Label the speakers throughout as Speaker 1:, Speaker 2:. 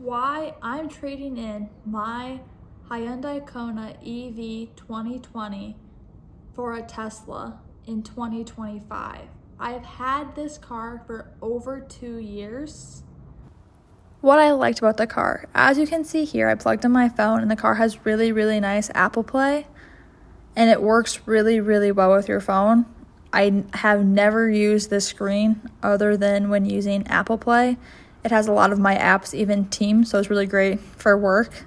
Speaker 1: why I'm trading in my Hyundai Kona EV 2020 for a Tesla in 2025. I've had this car for over 2 years. What I liked about the car, as you can see here, I plugged in my phone and the car has really nice Apple Play and it works really well with your phone. I have never used this screen other than when using Apple Play. It has a lot of my apps, even Teams, so it's really great for work.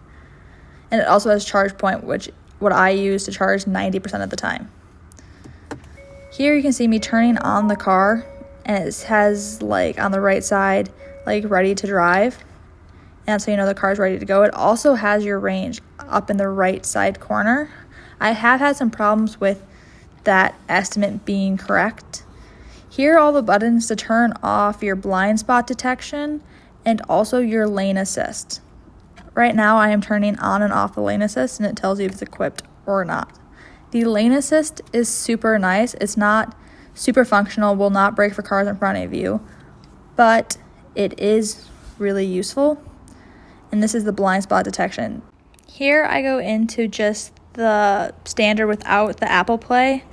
Speaker 1: And it also has charge point, which what I use to charge 90% of the time. Here you can see me turning on the car, and it has like on the right side, like ready to drive. And so you know the car's ready to go. It also has your range up in the right side corner. I have had some problems with that estimate being correct. Here are all the buttons to turn off your blind spot detection and also your lane assist. Right now I am turning on and off the lane assist and it tells you if it's equipped or not. The lane assist is super nice. It's not super functional, will not brake for cars in front of you, but it is really useful. And this is the blind spot detection. Here I go into just the standard without the Apple Play.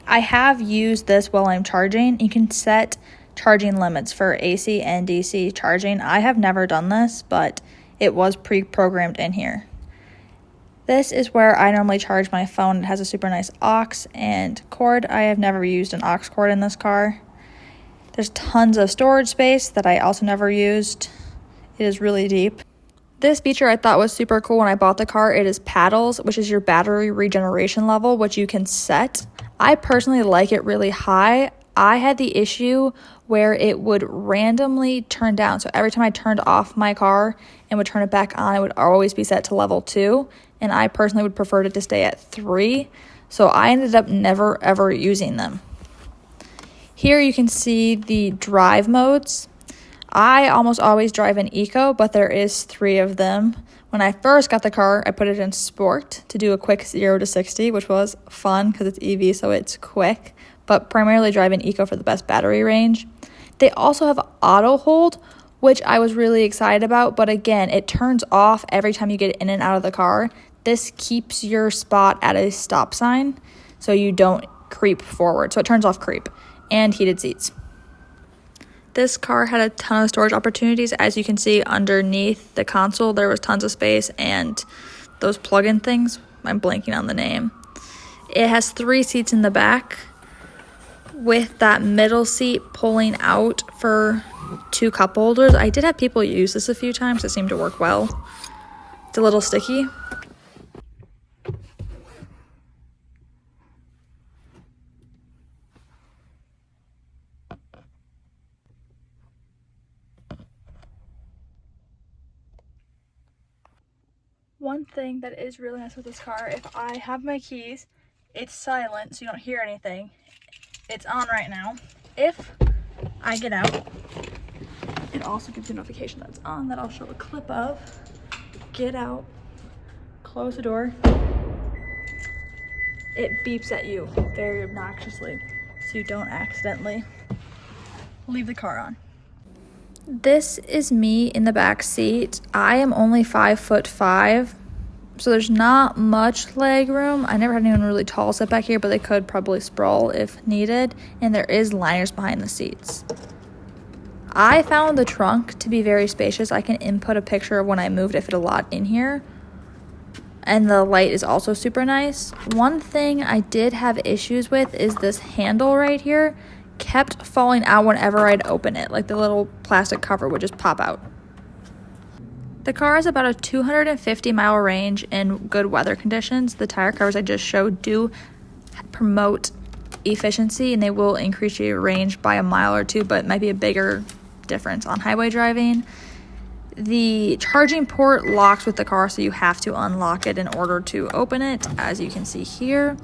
Speaker 1: I have used this while I'm charging. You can set charging limits for AC and DC charging. I have never done this, but it was pre-programmed in here. This is where I normally charge my phone. It has a super nice aux and cord. I have never used an aux cord in this car. There's tons of storage space that I also never used. It is really deep. This feature I thought was super cool when I bought the car. It is paddles, which is your battery regeneration level, which you can set. I personally like it really high. I had the issue where it would randomly turn down. So every time I turned off my car and would turn it back on, it would always be set to level 2. And I personally would prefer it to stay at 3. So I ended up never ever using them. Here you can see the drive modes. I almost always drive in Eco, but there is 3 of them. When I first got the car, I put it in Sport to do a quick 0 to 60, which was fun because it's EV, so it's quick, but primarily drive in Eco for the best battery range. They also have auto hold, which I was really excited about, but again, it turns off every time you get in and out of the car. This keeps your spot at a stop sign so you don't creep forward. So it turns off creep, and heated seats. This car had a ton of storage opportunities. As you can see underneath the console, there was tons of space and those plug-in things. I'm blanking on the name. It has 3 seats in the back with that middle seat pulling out for 2 cup holders. I did have people use this a few times. It seemed to work well. It's a little sticky. One thing that is really nice with this car, if I have my keys, it's silent so you don't hear anything. It's on right now. If I get out, it also gives you a notification that it's on that I'll show a clip of. Get out, close the door. It beeps at you very obnoxiously so you don't accidentally leave the car on. This is me in the back seat. I am only 5'5", so there's not much leg room. I never had anyone really tall sit back here, but they could probably sprawl if needed. And there is liners behind the seats. I found the trunk to be very spacious. I can input a picture of when I moved. I fit a lot in here. And the light is also super nice. One thing I did have issues with is this handle right here kept falling out whenever I'd open it, like the little plastic cover would just pop out. The car has about a 250-mile range in good weather conditions. The tire covers I just showed do promote efficiency and they will increase your range by a mile or 2, but it might be a bigger difference on highway driving. The charging port locks with the car, so you have to unlock it in order to open it, as you can see here.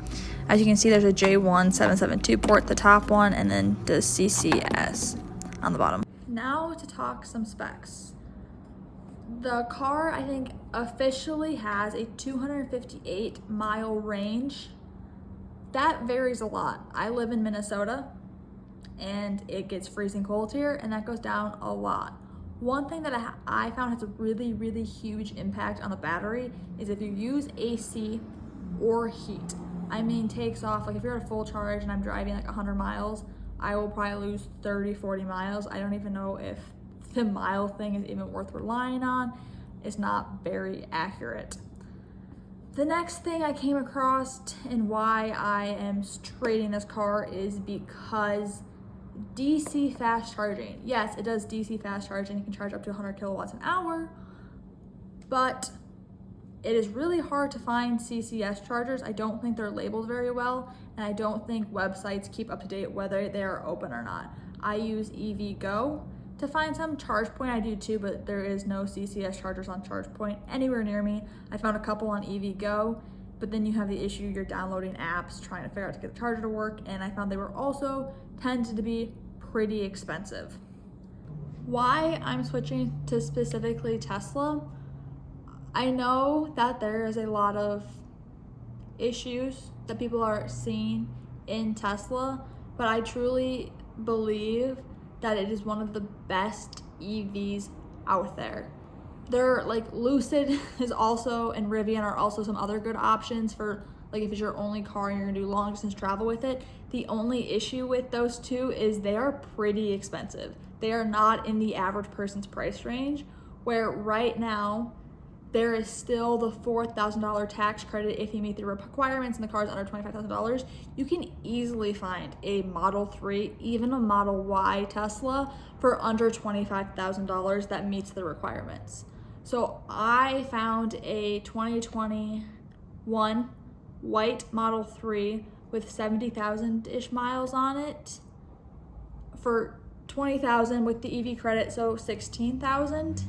Speaker 1: As you can see, there's a J1772 port, the top one, and then the CCS on the bottom. Now to talk some specs. The car, I think, officially has a 258-mile range. That varies a lot. I live in Minnesota, and it gets freezing cold here, and that goes down a lot. One thing that I found has a really, really huge impact on the battery is if you use AC or heat. I mean, takes off, like if you're at a full charge and I'm driving like 100 miles, I will probably lose 30, 40 miles. I don't even know if the mile thing is even worth relying on. It's not very accurate. The next thing I came across and why I am trading this car is because DC fast charging. Yes, it does DC fast charging. You can charge up to 100 kilowatts an hour, but it is really hard to find CCS chargers. I don't think they're labeled very well, and I don't think websites keep up to date whether they are open or not. I use EVgo to find some. ChargePoint I do too, but there is no CCS chargers on ChargePoint anywhere near me. I found a couple on EVgo, but then you have the issue you're downloading apps trying to figure out to get the charger to work, and I found they were also tended to be pretty expensive. Why I'm switching to specifically Tesla, I know that there is a lot of issues that people are seeing in Tesla, but I truly believe that it is one of the best EVs out there. They're like Lucid is also, and Rivian are also some other good options for like if it's your only car and you're gonna do long distance travel with it. The only issue with those two is they are pretty expensive. They are not in the average person's price range, where right now there is still the $4,000 tax credit if you meet the requirements and the car is under $25,000. You can easily find a Model 3, even a Model Y Tesla for under $25,000 that meets the requirements. So I found a 2021 white Model 3 with 70,000-ish miles on it for $20,000 with the EV credit, so $16,000.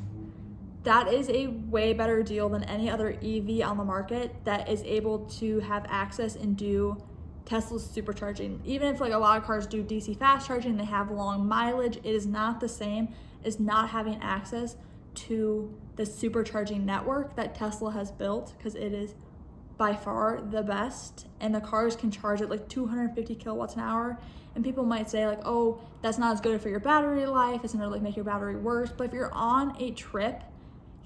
Speaker 1: That is a way better deal than any other EV on the market that is able to have access and do Tesla's supercharging. Even if like a lot of cars do DC fast charging, they have long mileage, it is not the same as not having access to the supercharging network that Tesla has built, because it is by far the best, and the cars can charge at like 250 kilowatts an hour. And people might say like, oh, that's not as good for your battery life, it's gonna like make your battery worse. But if you're on a trip,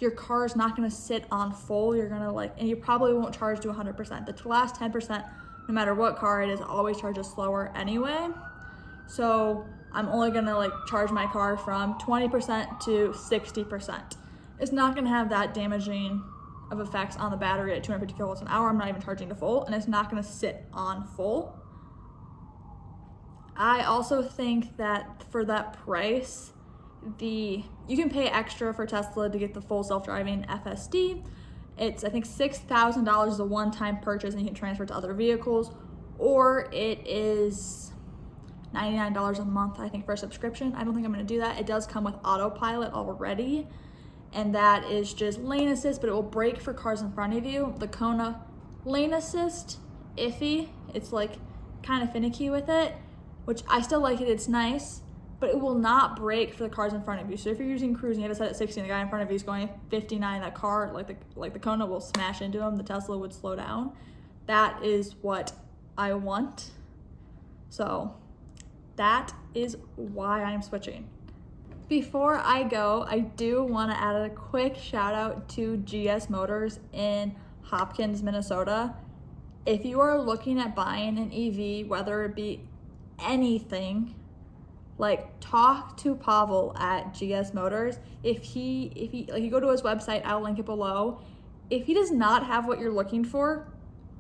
Speaker 1: your car is not gonna sit on full. You're gonna like, and you probably won't charge to 100%. The last 10%, no matter what car it is, always charges slower anyway. So I'm only gonna like charge my car from 20% to 60%. It's not gonna have that damaging of effects on the battery at 250 kilowatts an hour. I'm not even charging to full, and it's not gonna sit on full. I also think that for that price, you can pay extra for Tesla to get the full self-driving FSD. It's I think $6,000 is a one-time purchase and you can transfer it to other vehicles, or it is $99 a month I think for a subscription. I don't think I'm gonna do that. It does come with autopilot already, and that is just lane assist, but it will brake for cars in front of you. The Kona lane assist, iffy. It's like kind of finicky with it, which I still like it, it's nice, but it will not brake for the cars in front of you. So if you're using cruising, you have it set at 60 and the guy in front of you is going 59, that car, like the Kona will smash into him, the Tesla would slow down. That is what I want. So that is why I'm switching. Before I go, I do want to add a quick shout out to GS Motors in Hopkins, Minnesota. If you are looking at buying an EV, whether it be anything, like talk to Pavel at GS Motors. If he like, you go to his website, I'll link it below. If he does not have what you're looking for,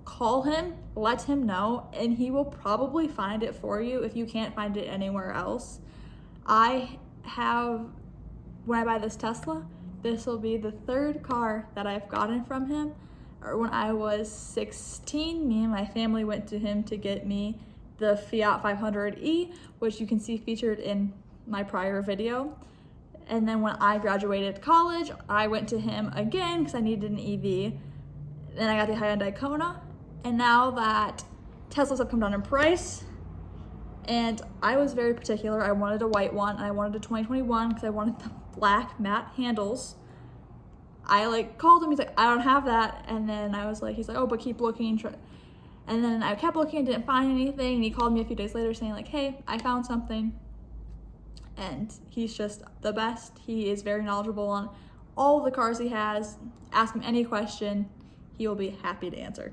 Speaker 1: call him, let him know, and he will probably find it for you if you can't find it anywhere else. When I buy this Tesla, this will be the third car that I've gotten from him. Or when I was 16, me and my family went to him to get me the Fiat 500e, which you can see featured in my prior video. And then when I graduated college, I went to him again because I needed an EV. Then I got the Hyundai Kona, and now that Teslas have come down in price, and I was very particular, I wanted a white one, and I wanted a 2021 because I wanted the black matte handles. I like called him, he's like, I don't have that, and then I was like, he's like, oh, but keep looking. And then I kept looking and didn't find anything, and he called me a few days later saying like, hey, I found something. and he's just the best. He is very knowledgeable on all of the cars he has. Ask him any question, he will be happy to answer.